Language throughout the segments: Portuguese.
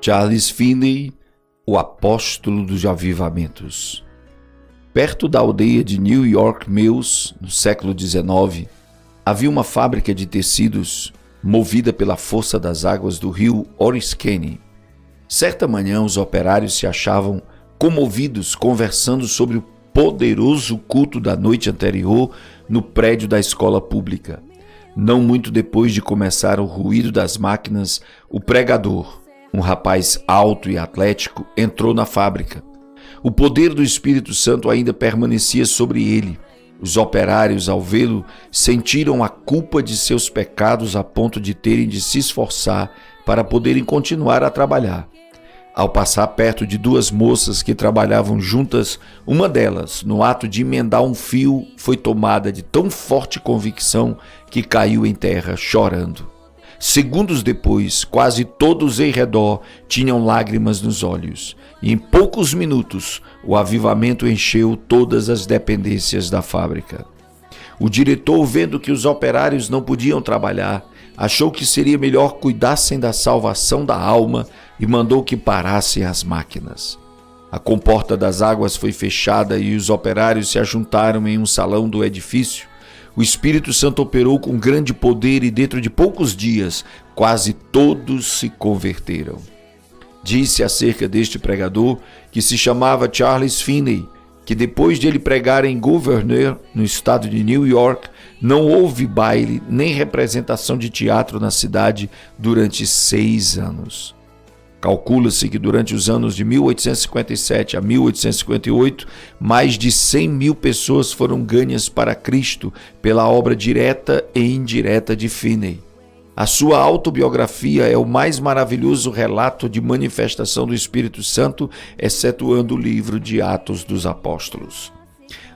Charles Finney, o apóstolo dos avivamentos. Perto da aldeia de New York Mills, no século XIX, havia uma fábrica de tecidos movida pela força das águas do rio Oriskany. Certa manhã, os operários se achavam comovidos conversando sobre o poderoso culto da noite anterior no prédio da escola pública. Não muito depois de começar o ruído das máquinas, o pregador, um rapaz alto e atlético, entrou na fábrica. O poder do Espírito Santo ainda permanecia sobre ele. Os operários, ao vê-lo, sentiram a culpa de seus pecados a ponto de terem de se esforçar para poderem continuar a trabalhar. Ao passar perto de duas moças que trabalhavam juntas, uma delas, no ato de emendar um fio, foi tomada de tão forte convicção que caiu em terra chorando. Segundos depois, quase todos em redor tinham lágrimas nos olhos, e em poucos minutos o avivamento encheu todas as dependências da fábrica. O diretor, vendo que os operários não podiam trabalhar, achou que seria melhor cuidassem da salvação da alma e mandou que parassem as máquinas. A comporta das águas foi fechada e os operários se ajuntaram em um salão do edifício. O Espírito Santo operou com grande poder e dentro de poucos dias, quase todos se converteram. Disse acerca deste pregador, que se chamava Charles Finney, que depois de ele pregar em Gouverneur, no estado de New York, não houve baile nem representação de teatro na cidade durante 6 anos. Calcula-se que durante os anos de 1857 a 1858, mais de 100 mil pessoas foram ganhas para Cristo pela obra direta e indireta de Finney. A sua autobiografia é o mais maravilhoso relato de manifestação do Espírito Santo, excetuando o livro de Atos dos Apóstolos.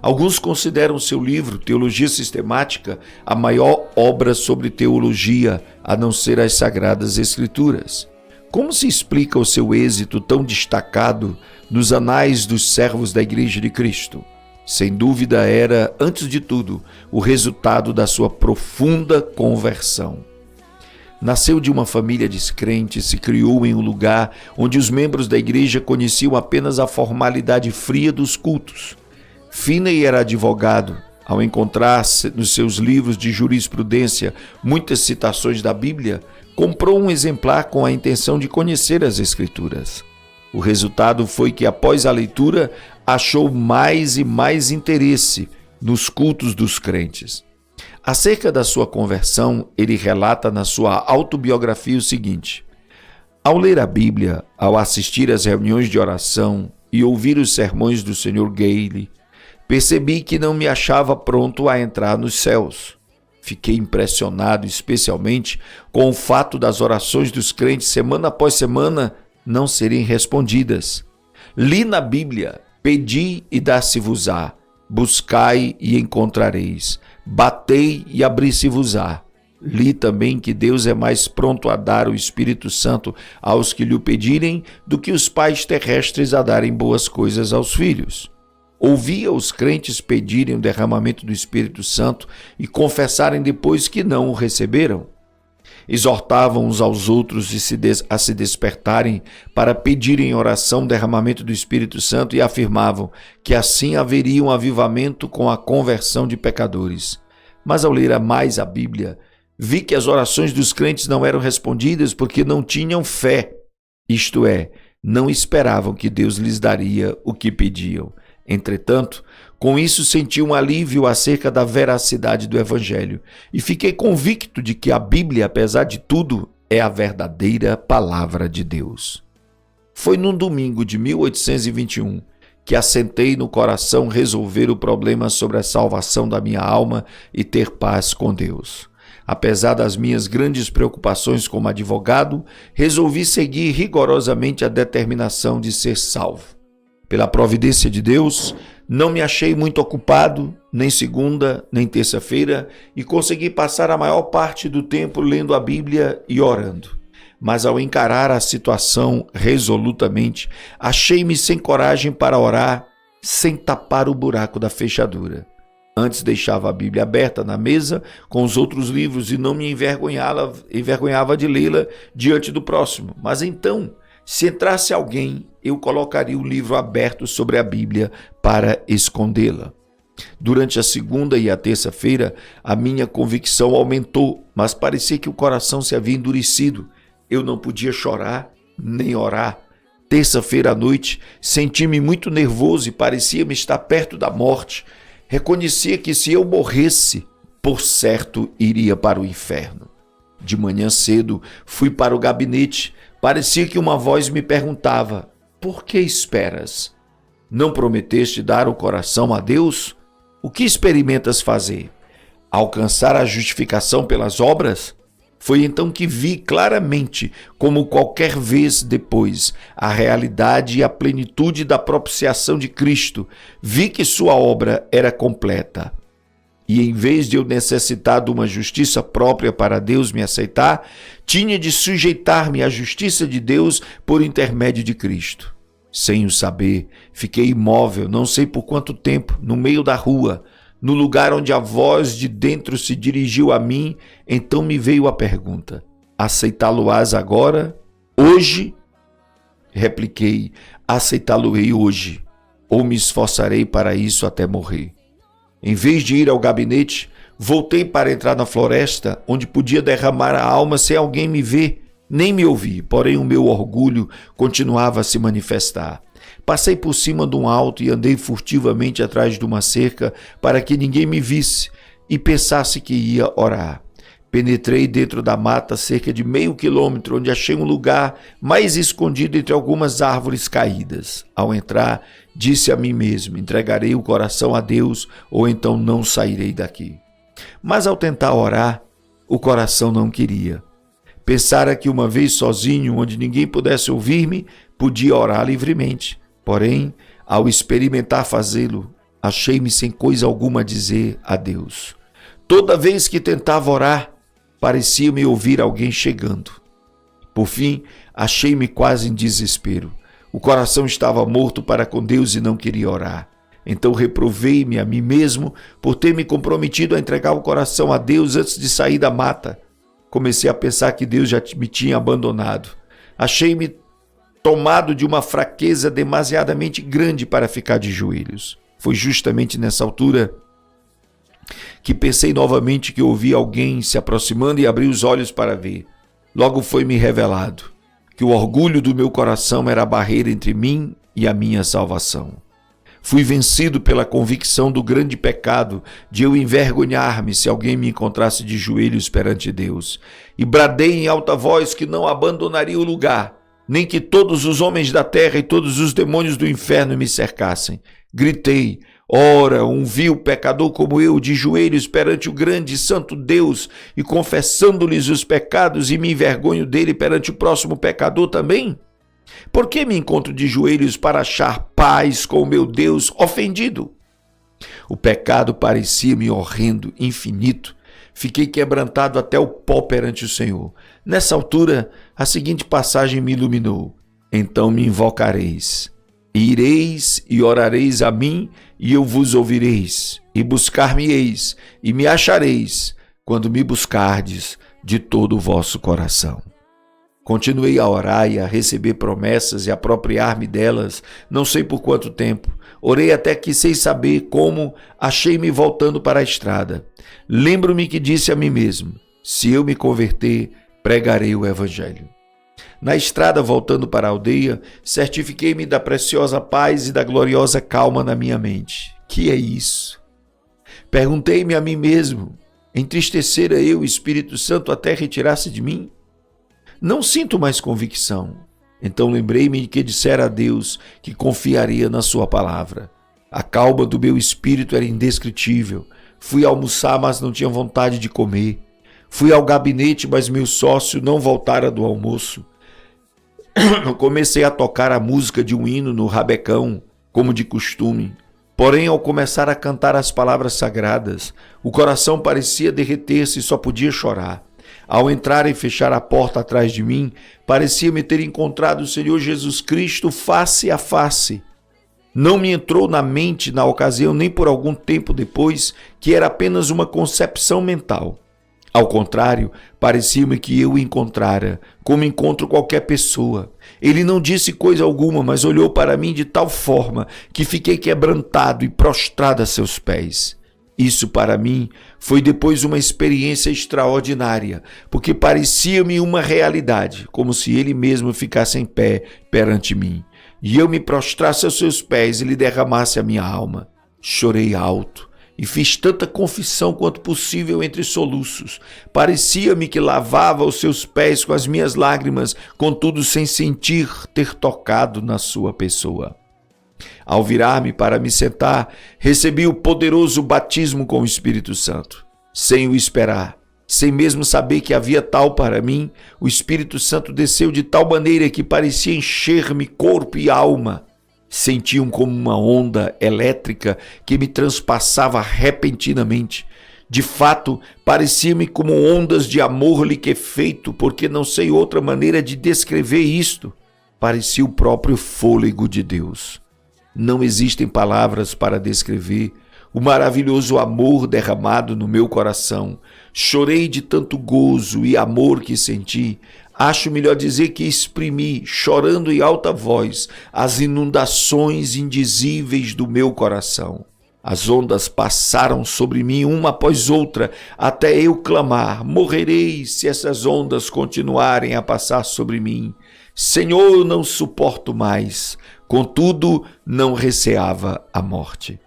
Alguns consideram seu livro, Teologia Sistemática, a maior obra sobre teologia, a não ser as Sagradas Escrituras. Como se explica o seu êxito tão destacado nos anais dos servos da Igreja de Cristo? Sem dúvida era, antes de tudo, o resultado da sua profunda conversão. Nasceu de uma família descrente e se criou em um lugar onde os membros da igreja conheciam apenas a formalidade fria dos cultos. Finney era advogado. Ao encontrar nos seus livros de jurisprudência muitas citações da Bíblia, comprou um exemplar com a intenção de conhecer as Escrituras. O resultado foi que, após a leitura, achou mais e mais interesse nos cultos dos crentes. Acerca da sua conversão, ele relata na sua autobiografia o seguinte: ao ler a Bíblia, ao assistir às reuniões de oração e ouvir os sermões do Sr. Gailey, percebi que não me achava pronto a entrar nos céus. Fiquei impressionado especialmente com o fato das orações dos crentes semana após semana não serem respondidas. Li na Bíblia: pedi e dar-se-vos-á, buscai e encontrareis, batei e abri-se-vos-á. Li também que Deus é mais pronto a dar o Espírito Santo aos que lhe o pedirem do que os pais terrestres a darem boas coisas aos filhos. Ouvia os crentes pedirem o derramamento do Espírito Santo e confessarem depois que não o receberam. Exortavam uns aos outros a se despertarem para pedirem em oração o derramamento do Espírito Santo e afirmavam que assim haveria um avivamento com a conversão de pecadores. Mas ao ler mais a Bíblia, vi que as orações dos crentes não eram respondidas porque não tinham fé, isto é, não esperavam que Deus lhes daria o que pediam. Entretanto, com isso senti um alívio acerca da veracidade do Evangelho e fiquei convicto de que a Bíblia, apesar de tudo, é a verdadeira palavra de Deus. Foi num domingo de 1821 que assentei no coração resolver o problema sobre a salvação da minha alma e ter paz com Deus. Apesar das minhas grandes preocupações como advogado, resolvi seguir rigorosamente a determinação de ser salvo. Pela providência de Deus, não me achei muito ocupado, nem segunda, nem terça-feira, e consegui passar a maior parte do tempo lendo a Bíblia e orando. Mas ao encarar a situação resolutamente, achei-me sem coragem para orar, sem tapar o buraco da fechadura. Antes deixava a Bíblia aberta na mesa com os outros livros e não me envergonhava de lê-la diante do próximo. Mas então Se entrasse alguém, eu colocaria o livro aberto sobre a Bíblia para escondê-la. Durante a segunda e a terça-feira, a minha convicção aumentou, mas parecia que o coração se havia endurecido. Eu não podia chorar nem orar. Terça-feira à noite, senti-me muito nervoso e parecia-me estar perto da morte. Reconhecia que se eu morresse, por certo iria para o inferno. De manhã cedo, fui para o gabinete. Parecia que uma voz me perguntava: por que esperas? Não prometeste dar o coração a Deus? O que experimentas fazer? Alcançar a justificação pelas obras? Foi então que vi claramente, como qualquer vez depois, a realidade e a plenitude da propiciação de Cristo. Vi que sua obra era completa. E em vez de eu necessitar de uma justiça própria para Deus me aceitar, tinha de sujeitar-me à justiça de Deus por intermédio de Cristo. Sem o saber, fiquei imóvel, não sei por quanto tempo, no meio da rua, no lugar onde a voz de dentro se dirigiu a mim. Então me veio a pergunta: aceitá-lo-ás agora? Hoje? Repliquei: aceitá-lo-ei hoje, ou me esforçarei para isso até morrer. Em vez de ir ao gabinete, voltei para entrar na floresta, onde podia derramar a alma sem alguém me ver, nem me ouvir. Porém o meu orgulho continuava a se manifestar. Passei por cima de um alto e andei furtivamente atrás de uma cerca para que ninguém me visse e pensasse que ia orar. Penetrei dentro da mata cerca de meio quilômetro, onde achei um lugar mais escondido entre algumas árvores caídas. Ao entrar, disse a mim mesmo: entregarei o coração a Deus, ou então não sairei daqui. Mas ao tentar orar, o coração não queria. Pensara que uma vez sozinho, onde ninguém pudesse ouvir-me, podia orar livremente. Porém, ao experimentar fazê-lo, achei-me sem coisa alguma a dizer a Deus. Toda vez que tentava orar, parecia-me ouvir alguém chegando. Por fim, achei-me quase em desespero. O coração estava morto para com Deus e não queria orar. Então reprovei-me a mim mesmo por ter me comprometido a entregar o coração a Deus antes de sair da mata. Comecei a pensar que Deus já me tinha abandonado. Achei-me tomado de uma fraqueza demasiadamente grande para ficar de joelhos. Foi justamente nessa altura que pensei novamente que ouvi alguém se aproximando e abri os olhos para ver. Logo foi-me revelado que o orgulho do meu coração era a barreira entre mim e a minha salvação. Fui vencido pela convicção do grande pecado de eu envergonhar-me se alguém me encontrasse de joelhos perante Deus. E bradei em alta voz que não abandonaria o lugar, nem que todos os homens da terra e todos os demônios do inferno me cercassem. Gritei: ora, um vil pecador como eu, de joelhos perante o grande e santo Deus, e confessando-lhes os pecados, e me envergonho dele perante o próximo pecador também? Por que me encontro de joelhos para achar paz com o meu Deus ofendido? O pecado parecia-me horrendo, infinito. Fiquei quebrantado até o pó perante o Senhor. Nessa altura, a seguinte passagem me iluminou: então me invocareis, e ireis e orareis a mim, e eu vos ouvireis, e buscar-me-eis, e me achareis, quando me buscardes de todo o vosso coração. Continuei a orar e a receber promessas e apropriar-me delas, não sei por quanto tempo. Orei até que, sem saber como, achei-me voltando para a estrada. Lembro-me que disse a mim mesmo: se eu me converter, pregarei o Evangelho. Na estrada, voltando para a aldeia, certifiquei-me da preciosa paz e da gloriosa calma na minha mente. Que é isso? Perguntei-me a mim mesmo: entristecera eu o Espírito Santo até retirar-se de mim? Não sinto mais convicção. Então lembrei-me de que dissera a Deus que confiaria na sua palavra. A calma do meu espírito era indescritível. Fui almoçar, mas não tinha vontade de comer. Fui ao gabinete, mas meu sócio não voltara do almoço. Comecei a tocar a música de um hino no rabecão, como de costume. Porém, ao começar a cantar as palavras sagradas, o coração parecia derreter-se e só podia chorar. Ao entrar e fechar a porta atrás de mim, parecia-me ter encontrado o Senhor Jesus Cristo face a face. Não me entrou na mente na ocasião, nem por algum tempo depois, que era apenas uma concepção mental. Ao contrário, parecia-me que eu o encontrara, como encontro qualquer pessoa. Ele não disse coisa alguma, mas olhou para mim de tal forma que fiquei quebrantado e prostrado a seus pés. Isso para mim foi depois uma experiência extraordinária, porque parecia-me uma realidade, como se ele mesmo ficasse em pé perante mim, e eu me prostrasse aos seus pés e lhe derramasse a minha alma. Chorei alto e fiz tanta confissão quanto possível entre soluços. Parecia-me que lavava os seus pés com as minhas lágrimas, contudo sem sentir ter tocado na sua pessoa. Ao virar-me para me sentar, recebi o poderoso batismo com o Espírito Santo. Sem o esperar, sem mesmo saber que havia tal para mim, o Espírito Santo desceu de tal maneira que parecia encher-me corpo e alma. Sentiam como uma onda elétrica que me transpassava repentinamente. De fato, parecia-me como ondas de amor liquefeito, porque não sei outra maneira de descrever isto. Parecia o próprio fôlego de Deus. Não existem palavras para descrever o maravilhoso amor derramado no meu coração. Chorei de tanto gozo e amor que senti. Acho melhor dizer que exprimi, chorando em alta voz, as inundações indizíveis do meu coração. As ondas passaram sobre mim uma após outra, até eu clamar: morrerei se essas ondas continuarem a passar sobre mim. Senhor, não suporto mais. Contudo, não receava a morte.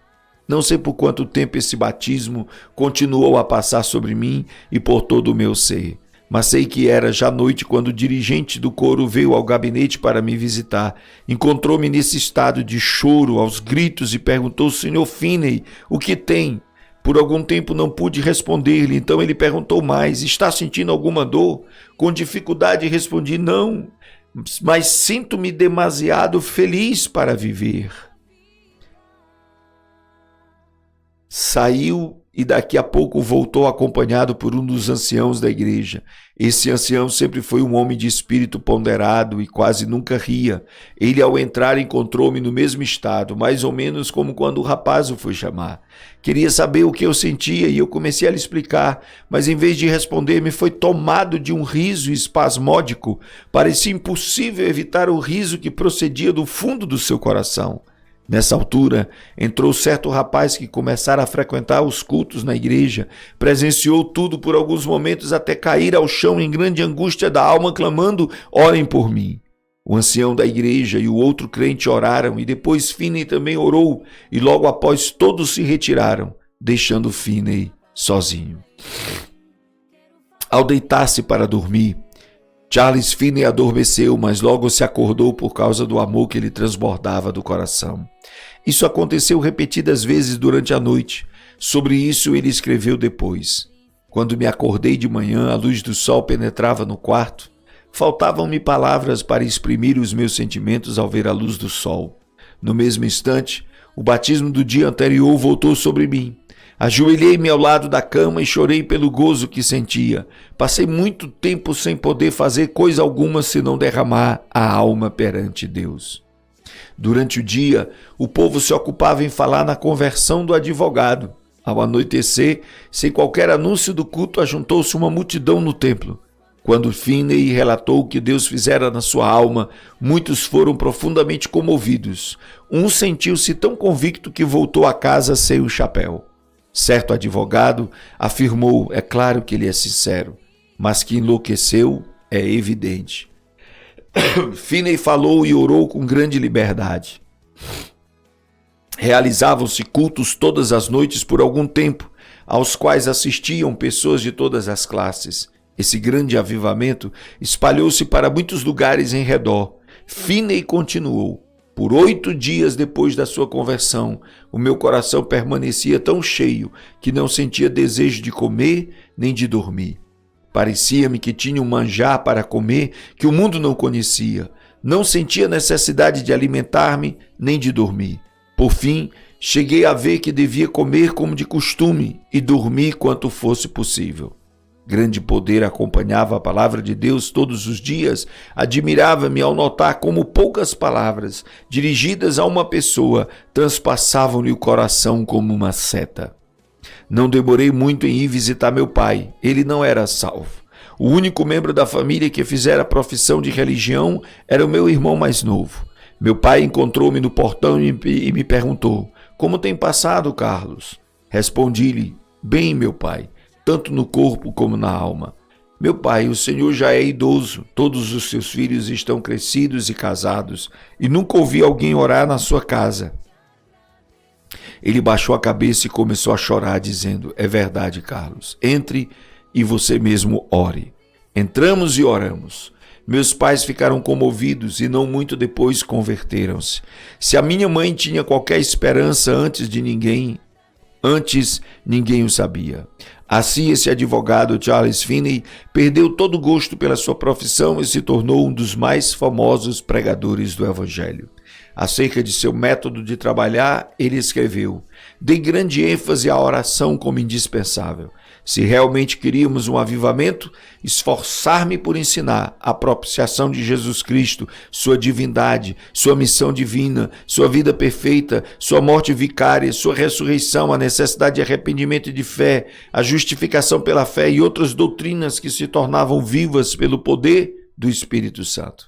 Não sei por quanto tempo esse batismo continuou a passar sobre mim e por todo o meu ser, mas sei que era já noite quando o dirigente do coro veio ao gabinete para me visitar. Encontrou-me nesse estado de choro, aos gritos, e perguntou: Sr. Finney, o que tem? Por algum tempo não pude responder-lhe, então ele perguntou mais: está sentindo alguma dor? Com dificuldade respondi: não, mas sinto-me demasiado feliz para viver. Saiu e daqui a pouco voltou acompanhado por um dos anciãos da igreja. Esse ancião sempre foi um homem de espírito ponderado e quase nunca ria. Ele, ao entrar, encontrou-me no mesmo estado, mais ou menos como quando o rapaz o foi chamar. Queria saber o que eu sentia e eu comecei a lhe explicar, mas em vez de responder-me, foi tomado de um riso espasmódico. Parecia impossível evitar o riso que procedia do fundo do seu coração. Nessa altura, entrou certo rapaz que começara a frequentar os cultos na igreja, presenciou tudo por alguns momentos até cair ao chão em grande angústia da alma, clamando: orem por mim. O ancião da igreja e o outro crente oraram, e depois Finney também orou, e logo após todos se retiraram, deixando Finney sozinho. Ao deitar-se para dormir, Charles Finney adormeceu, mas logo se acordou por causa do amor que lhe transbordava do coração. Isso aconteceu repetidas vezes durante a noite. Sobre isso ele escreveu depois: quando me acordei de manhã, a luz do sol penetrava no quarto. Faltavam-me palavras para exprimir os meus sentimentos ao ver a luz do sol. No mesmo instante, o batismo do dia anterior voltou sobre mim. Ajoelhei-me ao lado da cama e chorei pelo gozo que sentia. Passei muito tempo sem poder fazer coisa alguma senão derramar a alma perante Deus. Durante o dia, o povo se ocupava em falar na conversão do advogado. Ao anoitecer, sem qualquer anúncio do culto, ajuntou-se uma multidão no templo. Quando Finney relatou o que Deus fizera na sua alma, muitos foram profundamente comovidos. Um sentiu-se tão convicto que voltou a casa sem o chapéu. Certo advogado afirmou: é claro que ele é sincero, mas que enlouqueceu é evidente. Finney falou e orou com grande liberdade. Realizavam-se cultos todas as noites por algum tempo, aos quais assistiam pessoas de todas as classes. Esse grande avivamento espalhou-se para muitos lugares em redor. Finney continuou: por 8 dias depois da sua conversão, o meu coração permanecia tão cheio que não sentia desejo de comer nem de dormir. Parecia-me que tinha um manjar para comer que o mundo não conhecia. Não sentia necessidade de alimentar-me nem de dormir. Por fim, cheguei a ver que devia comer como de costume e dormir quanto fosse possível. Grande poder acompanhava a palavra de Deus todos os dias. Admirava-me ao notar como poucas palavras, dirigidas a uma pessoa, transpassavam-lhe o coração como uma seta. Não demorei muito em ir visitar meu pai. Ele não era salvo. O único membro da família que fizera profissão de religião era o meu irmão mais novo. Meu pai encontrou-me no portão e me perguntou: "Como tem passado, Carlos?" Respondi-lhe: "Bem, meu pai, tanto no corpo como na alma." "Meu pai, o senhor já é idoso, todos os seus filhos estão crescidos e casados, e nunca ouvi alguém orar na sua casa." Ele baixou a cabeça e começou a chorar, dizendo: "É verdade, Carlos. Entre e você mesmo ore." Entramos e oramos. Meus pais ficaram comovidos e não muito depois converteram-se. Se a minha mãe tinha qualquer esperança antes, ninguém o sabia. Assim, esse advogado Charles Finney perdeu todo o gosto pela sua profissão e se tornou um dos mais famosos pregadores do Evangelho. Acerca de seu método de trabalhar, ele escreveu: "Dei grande ênfase à oração como indispensável. Se realmente queríamos um avivamento, esforçar-me por ensinar a propiciação de Jesus Cristo, sua divindade, sua missão divina, sua vida perfeita, sua morte vicária, sua ressurreição, a necessidade de arrependimento e de fé, a justificação pela fé e outras doutrinas que se tornavam vivas pelo poder do Espírito Santo."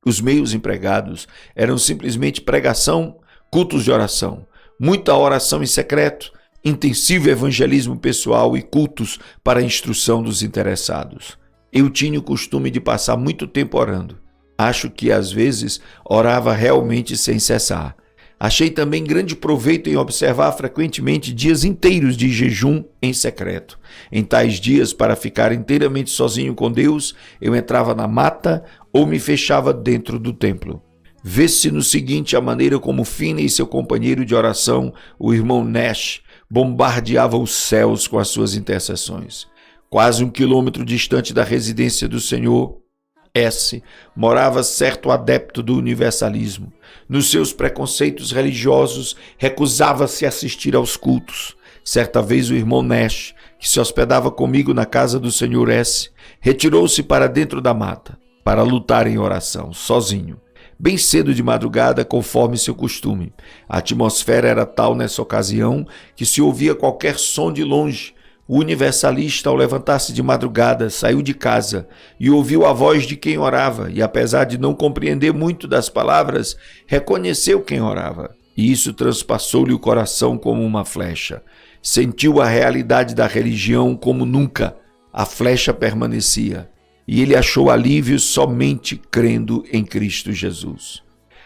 Os meios empregados eram simplesmente pregação, cultos de oração, muita oração em secreto, intensivo evangelismo pessoal e cultos para a instrução dos interessados. Eu tinha o costume de passar muito tempo orando. Acho que às vezes orava realmente sem cessar. Achei também grande proveito em observar frequentemente dias inteiros de jejum em secreto. Em tais dias, para ficar inteiramente sozinho com Deus, eu entrava na mata ou me fechava dentro do templo. Vê-se no seguinte a maneira como Finney e seu companheiro de oração, o irmão Nash, bombardeavam os céus com as suas intercessões. Quase 1 quilômetro distante da residência do Senhor S., morava certo adepto do universalismo. Nos seus preconceitos religiosos, recusava-se a assistir aos cultos. Certa vez o irmão Nash, que se hospedava comigo na casa do Senhor S., retirou-se para dentro da mata, para lutar em oração, sozinho. Bem cedo de madrugada, conforme seu costume. A atmosfera era tal nessa ocasião que se ouvia qualquer som de longe. O universalista, ao levantar-se de madrugada, saiu de casa e ouviu a voz de quem orava e, apesar de não compreender muito das palavras, reconheceu quem orava. E isso transpassou-lhe o coração como uma flecha. Sentiu a realidade da religião como nunca. A flecha permanecia. E ele achou alívio somente crendo em Cristo Jesus.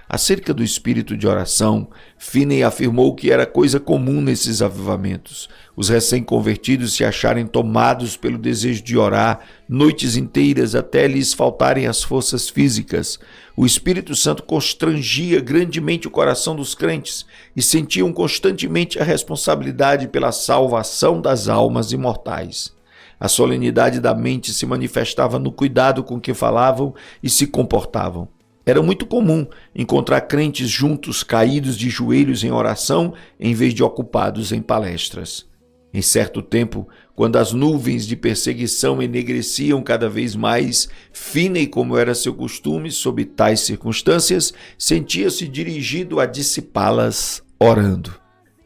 Acerca do espírito de oração, Finney afirmou que era coisa comum nesses avivamentos, os recém-convertidos se acharem tomados pelo desejo de orar noites inteiras até lhes faltarem as forças físicas. O Espírito Santo constrangia grandemente o coração dos crentes e sentiam constantemente a responsabilidade pela salvação das almas imortais. A solenidade da mente se manifestava no cuidado com que falavam e se comportavam. Era muito comum encontrar crentes juntos, caídos de joelhos em oração, em vez de ocupados em palestras. Em certo tempo, quando as nuvens de perseguição enegreciam cada vez mais, Finney, como era seu costume, sob tais circunstâncias, sentia-se dirigido a dissipá-las orando.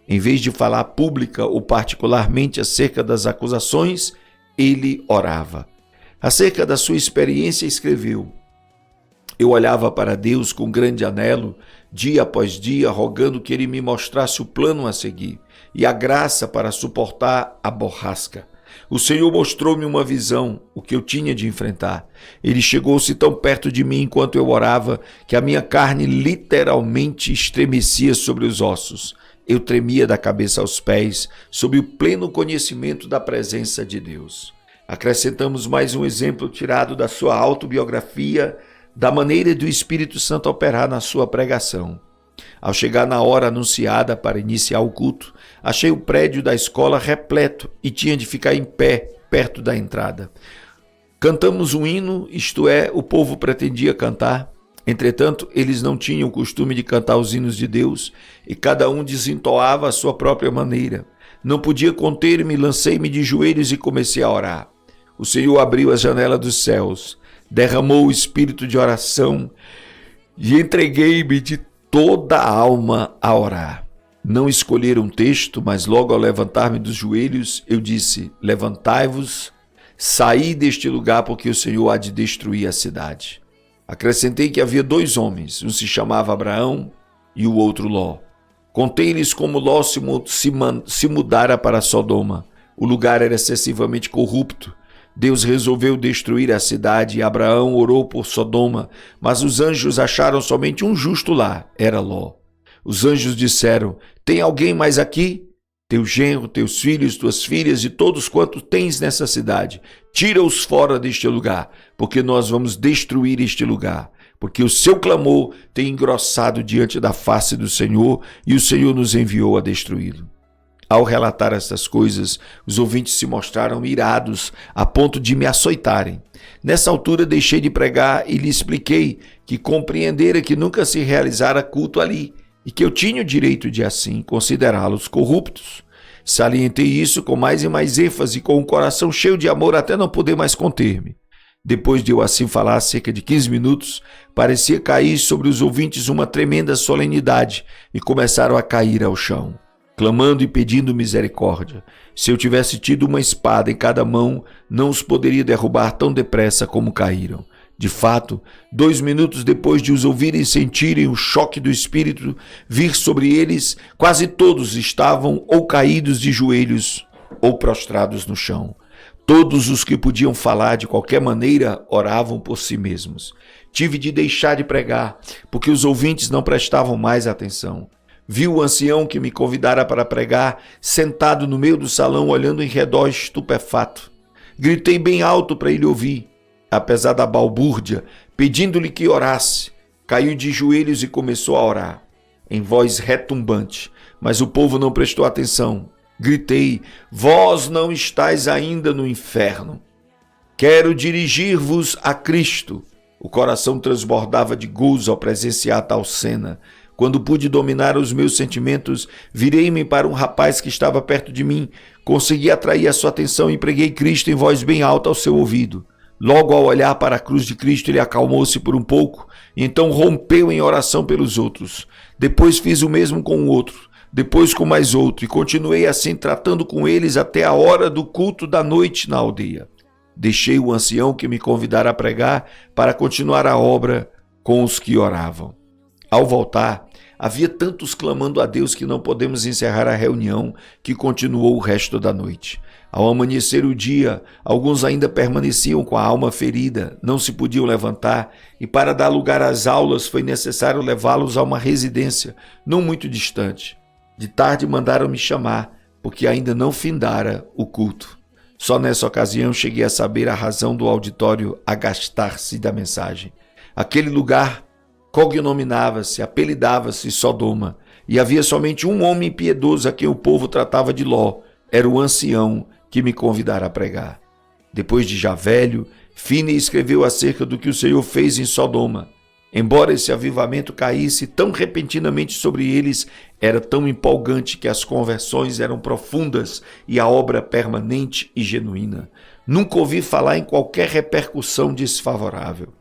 Em vez de falar pública ou particularmente acerca das acusações, ele orava. Acerca da sua experiência, escreveu: "Eu olhava para Deus com grande anelo, dia após dia, rogando que Ele me mostrasse o plano a seguir e a graça para suportar a borrasca. O Senhor mostrou-me uma visão, o que eu tinha de enfrentar. Ele chegou-se tão perto de mim enquanto eu orava que a minha carne literalmente estremecia sobre os ossos. Eu tremia da cabeça aos pés, sob o pleno conhecimento da presença de Deus." Acrescentamos mais um exemplo tirado da sua autobiografia, da maneira do Espírito Santo operar na sua pregação. Ao chegar na hora anunciada para iniciar o culto, achei o prédio da escola repleto e tinha de ficar em pé, perto da entrada. Cantamos um hino, isto é, o povo pretendia cantar. Entretanto, eles não tinham o costume de cantar os hinos de Deus e cada um desentoava à sua própria maneira. Não podia conter-me, lancei-me de joelhos e comecei a orar. O Senhor abriu as janelas dos céus, derramou o espírito de oração e entreguei-me de toda a alma a orar. Não escolheram um texto, mas logo ao levantar-me dos joelhos, eu disse: levantai-vos, saí deste lugar, porque o Senhor há de destruir a cidade. Acrescentei que havia 2 homens, um se chamava Abraão e o outro Ló. Contei-lhes como Ló se mudara para Sodoma. O lugar era excessivamente corrupto. Deus resolveu destruir a cidade e Abraão orou por Sodoma, mas os anjos acharam somente um justo lá, era Ló. Os anjos disseram: tem alguém mais aqui? Teu genro, teus filhos, tuas filhas e todos quantos tens nessa cidade, tira-os fora deste lugar, porque nós vamos destruir este lugar. Porque o seu clamor tem engrossado diante da face do Senhor e o Senhor nos enviou a destruí-lo. Ao relatar estas coisas, os ouvintes se mostraram irados a ponto de me açoitarem. Nessa altura deixei de pregar e lhe expliquei que compreendera que nunca se realizara culto ali e que eu tinha o direito de assim considerá-los corruptos. Salientei isso com mais e mais ênfase, com um coração cheio de amor até não poder mais conter-me. Depois de eu assim falar cerca de 15 minutos, parecia cair sobre os ouvintes uma tremenda solenidade e começaram a cair ao chão, clamando e pedindo misericórdia. Se eu tivesse tido uma espada em cada mão, não os poderia derrubar tão depressa como caíram. De fato, 2 minutos depois de os ouvirem e sentirem o choque do Espírito vir sobre eles, quase todos estavam ou caídos de joelhos ou prostrados no chão. Todos os que podiam falar de qualquer maneira oravam por si mesmos. Tive de deixar de pregar, porque os ouvintes não prestavam mais atenção. Vi o ancião que me convidara para pregar, sentado no meio do salão, olhando em redor estupefato. Gritei bem alto para ele ouvir. Apesar da balbúrdia, pedindo-lhe que orasse, caiu de joelhos e começou a orar, em voz retumbante, mas o povo não prestou atenção. Gritei: vós não estáis ainda no inferno. Quero dirigir-vos a Cristo. O coração transbordava de gozo ao presenciar tal cena. Quando pude dominar os meus sentimentos, virei-me para um rapaz que estava perto de mim, consegui atrair a sua atenção e preguei Cristo em voz bem alta ao seu ouvido. Logo ao olhar para a cruz de Cristo, ele acalmou-se por um pouco e então rompeu em oração pelos outros. Depois fiz o mesmo com o outro, depois com mais outro, e continuei assim tratando com eles até a hora do culto da noite na aldeia. Deixei o ancião que me convidara a pregar para continuar a obra com os que oravam. Ao voltar, havia tantos clamando a Deus que não podemos encerrar a reunião, que continuou o resto da noite. Ao amanhecer o dia, alguns ainda permaneciam com a alma ferida, não se podiam levantar, e para dar lugar às aulas foi necessário levá-los a uma residência, não muito distante. De tarde mandaram-me chamar, porque ainda não findara o culto. Só nessa ocasião cheguei a saber a razão do auditório agastar-se da mensagem. Aquele lugar cognominava-se, apelidava-se Sodoma, e havia somente um homem piedoso a quem o povo tratava de Ló, era o ancião que me convidara a pregar. Depois de já velho, Finney escreveu acerca do que o Senhor fez em Sodoma. Embora esse avivamento caísse tão repentinamente sobre eles, era tão empolgante que as conversões eram profundas e a obra permanente e genuína. Nunca ouvi falar em qualquer repercussão desfavorável.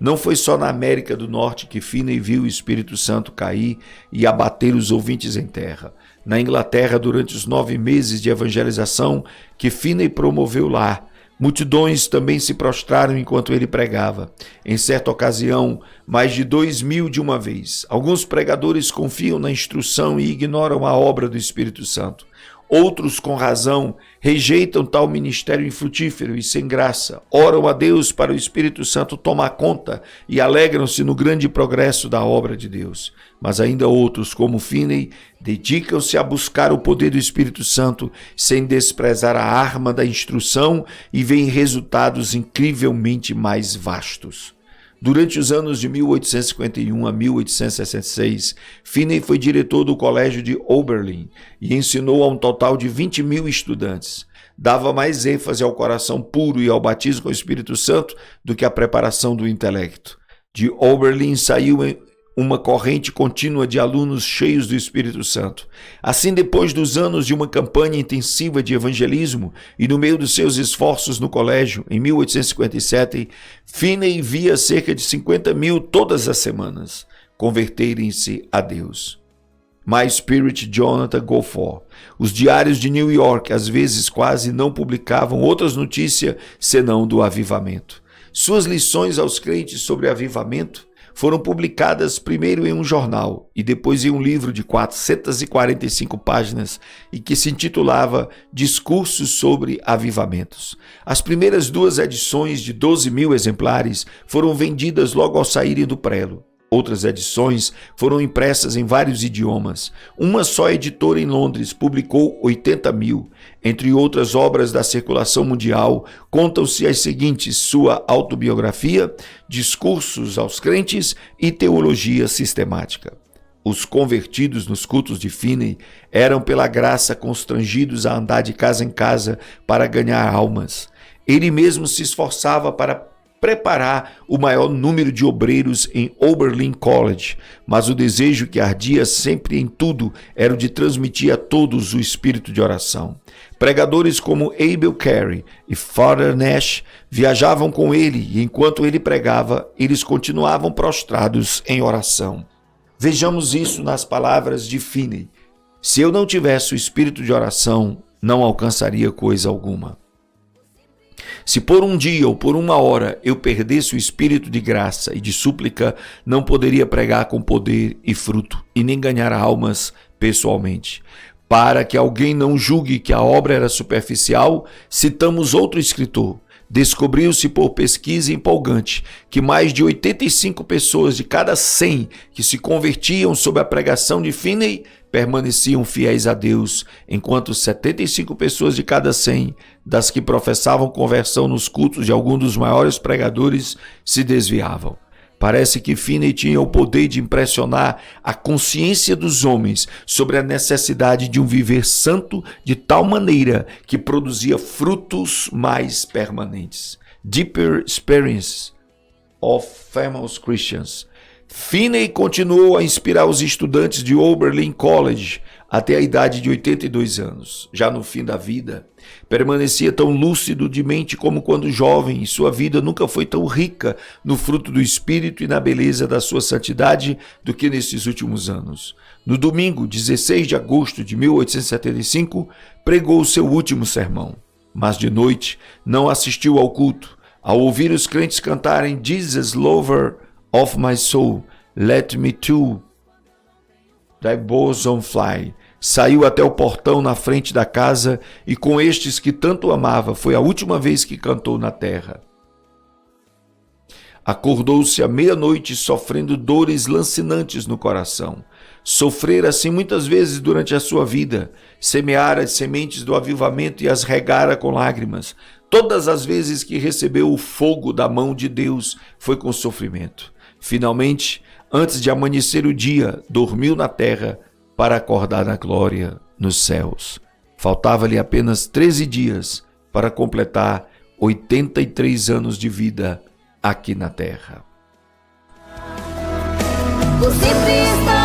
Não foi só na América do Norte que Finney viu o Espírito Santo cair e abater os ouvintes em terra. Na Inglaterra, durante os 9 meses de evangelização que Finney promoveu lá, multidões também se prostraram enquanto ele pregava. Em certa ocasião, mais de 2.000 de uma vez. Alguns pregadores confiam na instrução e ignoram a obra do Espírito Santo. Outros, com razão, rejeitam tal ministério infrutífero e sem graça, oram a Deus para o Espírito Santo tomar conta e alegram-se no grande progresso da obra de Deus. Mas ainda outros, como Finney, dedicam-se a buscar o poder do Espírito Santo sem desprezar a arma da instrução e veem resultados incrivelmente mais vastos. Durante os anos de 1851 a 1866, Finney foi diretor do colégio de Oberlin e ensinou a um total de 20.000 estudantes. Dava mais ênfase ao coração puro e ao batismo com o Espírito Santo do que à preparação do intelecto. De Oberlin saiu uma corrente contínua de alunos cheios do Espírito Santo. Assim, depois dos anos de uma campanha intensiva de evangelismo e no meio dos seus esforços no colégio, em 1857, Finney via cerca de 50.000 todas as semanas converterem-se a Deus. My Spirit, Jonathan Goforth. Os diários de New York às vezes quase não publicavam outras notícias senão do avivamento. Suas lições aos crentes sobre avivamento foram publicadas primeiro em um jornal e depois em um livro de 445 páginas e que se intitulava Discursos sobre Avivamentos. As primeiras 2 edições de 12.000 exemplares foram vendidas logo ao saírem do prelo. Outras edições foram impressas em vários idiomas. Uma só editora em Londres publicou 80.000. Entre outras obras da circulação mundial, contam-se as seguintes: sua autobiografia, discursos aos crentes e teologia sistemática. Os convertidos nos cultos de Finney eram pela graça constrangidos a andar de casa em casa para ganhar almas. Ele mesmo se esforçava para preparar o maior número de obreiros em Oberlin College, mas o desejo que ardia sempre em tudo era o de transmitir a todos o espírito de oração. Pregadores como Abel Carey e Father Nash viajavam com ele e enquanto ele pregava, eles continuavam prostrados em oração. Vejamos isso nas palavras de Finney: se eu não tivesse o espírito de oração, não alcançaria coisa alguma. Se por um dia ou por uma hora eu perdesse o espírito de graça e de súplica, não poderia pregar com poder e fruto, e nem ganhar almas pessoalmente. Para que alguém não julgue que a obra era superficial, citamos outro escritor. Descobriu-se por pesquisa empolgante que mais de 85 pessoas de cada 100 que se convertiam sob a pregação de Finney permaneciam fiéis a Deus, enquanto 75 pessoas de cada 100 das que professavam conversão nos cultos de algum dos maiores pregadores se desviavam. Parece que Finney tinha o poder de impressionar a consciência dos homens sobre a necessidade de um viver santo de tal maneira que produzia frutos mais permanentes. Deeper Experience of Famous Christians. Finney continuou a inspirar os estudantes de Oberlin College até a idade de 82 anos. Já no fim da vida, permanecia tão lúcido de mente como quando jovem, e sua vida nunca foi tão rica no fruto do Espírito e na beleza da sua santidade do que nesses últimos anos. No domingo, 16 de agosto de 1875, pregou seu último sermão, mas de noite não assistiu ao culto. Ao ouvir os crentes cantarem Jesus, Lover of my soul, let me to thy bosom fly, saiu até o portão na frente da casa e com estes que tanto amava foi a última vez que cantou na terra. Acordou-se à meia-noite sofrendo dores lancinantes no coração. Sofrera assim muitas vezes durante a sua vida, semeara as sementes do avivamento e as regara com lágrimas. Todas as vezes que recebeu o fogo da mão de Deus foi com sofrimento. Finalmente, antes de amanhecer o dia, dormiu na terra para acordar na glória nos céus. Faltava-lhe apenas 13 dias para completar 83 anos de vida aqui na terra. Você está